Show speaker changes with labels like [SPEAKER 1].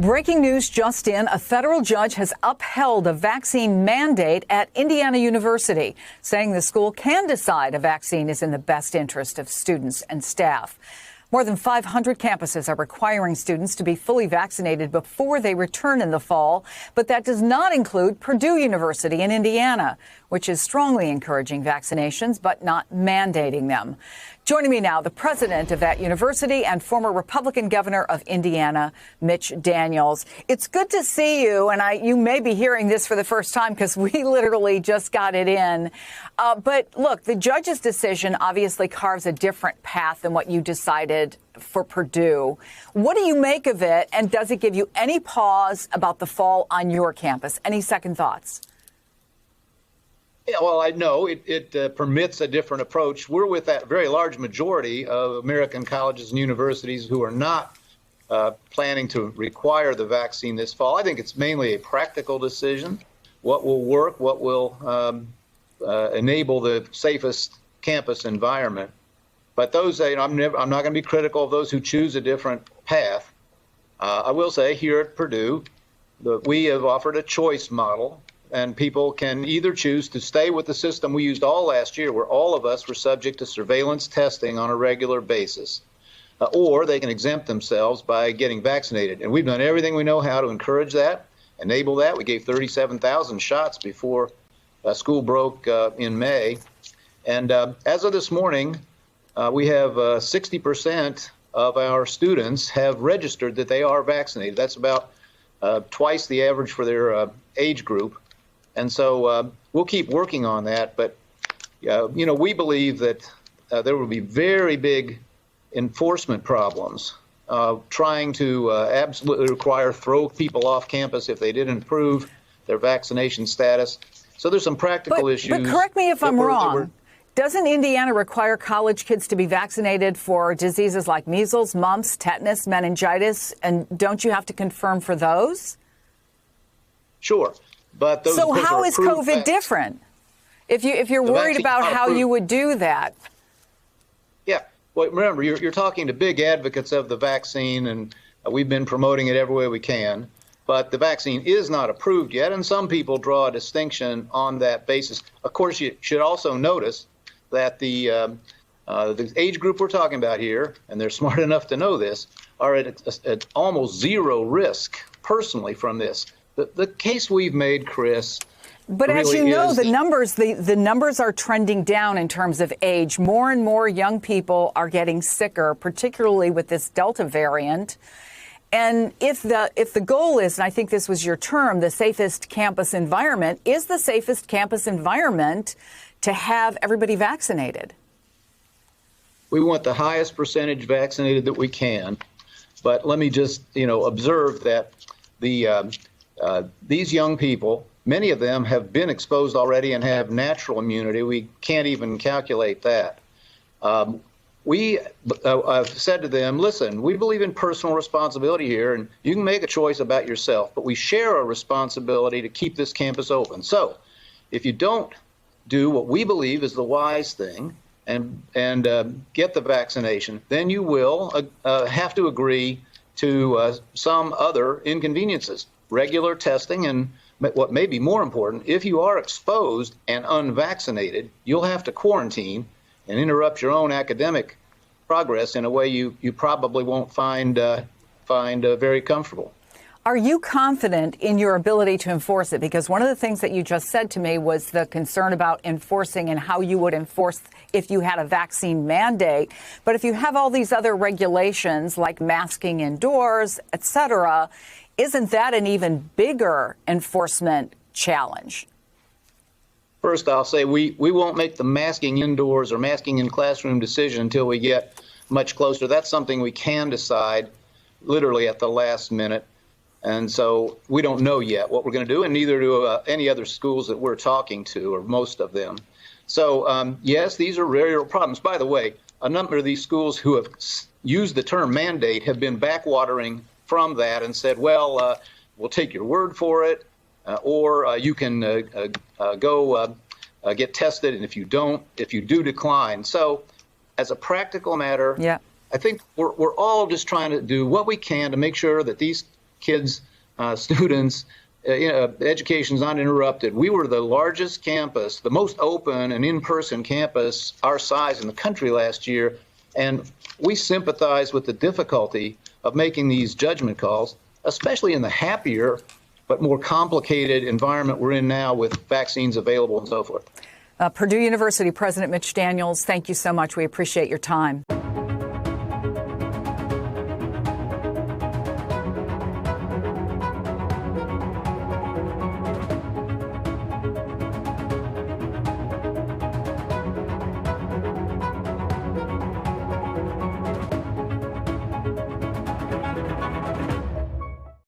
[SPEAKER 1] Breaking news just in, a federal judge has upheld a vaccine mandate at Indiana University, saying the school can decide a vaccine is in the best interest of students and staff. More than 500 campuses are requiring students to be fully vaccinated before they return in the fall, but that does not include Purdue University in Indiana, which is strongly encouraging vaccinations but not mandating them. Joining me now, the president of that university and former Republican governor of Indiana, Mitch Daniels. It's good to see you, and you may be hearing this for the first time because we literally just got it in. But look, the judge's decision obviously carves a different path than what you decided for Purdue. What do you make of it, and does it give you any pause about the fall on your campus? Any second thoughts?
[SPEAKER 2] Yeah, well, I know it permits a different approach. We're with that very large majority of American colleges and universities who are not planning to require the vaccine this fall. I think it's mainly a practical decision. What will work, what will enable the safest campus environment. But those, I'm not going to be critical of those who choose a different path. I will say here at Purdue, we have offered a choice model. And people can either choose to stay with the system we used all last year, where all of us were subject to surveillance testing on a regular basis, or they can exempt themselves by getting vaccinated. And we've done everything we know how to encourage that, enable that. We gave 37,000 shots before school broke in May. And as of this morning, we have 60% of our students have registered that they are vaccinated. That's about twice the average for their age group. And so we'll keep working on that. But, we believe that there will be very big enforcement problems trying to absolutely throw people off campus if they didn't prove their vaccination status. So there's some practical issues.
[SPEAKER 1] But correct me if I'm wrong. Doesn't Indiana require college kids to be vaccinated for diseases like measles, mumps, tetanus, meningitis? And don't you have to confirm for those?
[SPEAKER 2] Sure. But those
[SPEAKER 1] so how is COVID
[SPEAKER 2] vaccines
[SPEAKER 1] different? If you're worried about how you would do that?
[SPEAKER 2] Yeah. Well, remember, you're talking to big advocates of the vaccine, and we've been promoting it every way we can. But the vaccine is not approved yet, and some people draw a distinction on that basis. Of course, you should also notice that the age group we're talking about here, and they're smart enough to know this, are at almost zero risk personally from this. The case we've made, Chris.
[SPEAKER 1] But
[SPEAKER 2] really
[SPEAKER 1] as you know, the numbers are trending down in terms of age. More and more young people are getting sicker, particularly with this Delta variant. And if the goal is, and I think this was your term, the safest campus environment, is the safest campus environment to have everybody vaccinated?
[SPEAKER 2] We want the highest percentage vaccinated that we can. But let me just, observe that these young people, many of them have been exposed already and have natural immunity. We can't even calculate that. I've said to them, listen, we believe in personal responsibility here, and you can make a choice about yourself, but we share a responsibility to keep this campus open. So if you don't do what we believe is the wise thing and get the vaccination, then you will have to agree to some other inconveniences. Regular testing, and what may be more important, if you are exposed and unvaccinated, you'll have to quarantine and interrupt your own academic progress in a way you probably won't find very comfortable.
[SPEAKER 1] Are you confident in your ability to enforce it? Because one of the things that you just said to me was the concern about enforcing and how you would enforce if you had a vaccine mandate. But if you have all these other regulations like masking indoors, et cetera, isn't that an even bigger enforcement challenge?
[SPEAKER 2] First, I'll say we won't make the masking indoors or masking in classroom decision until we get much closer. That's something we can decide literally at the last minute. And so we don't know yet what we're going to do, and neither do any other schools that we're talking to, or most of them. So, yes, these are real problems. By the way, a number of these schools who have used the term mandate have been backwatering from that and said, well, we'll take your word for it, or you can go get tested, and if you do decline. So as a practical matter, I think we're all just trying to do what we can to make sure that these kids, students. Education's uninterrupted. We were the largest campus, the most open and in-person campus our size in the country last year, and we sympathize with the difficulty of making these judgment calls, especially in the happier but more complicated environment we're in now with vaccines available and so forth.
[SPEAKER 1] Purdue University President Mitch Daniels, thank you so much. We appreciate your time.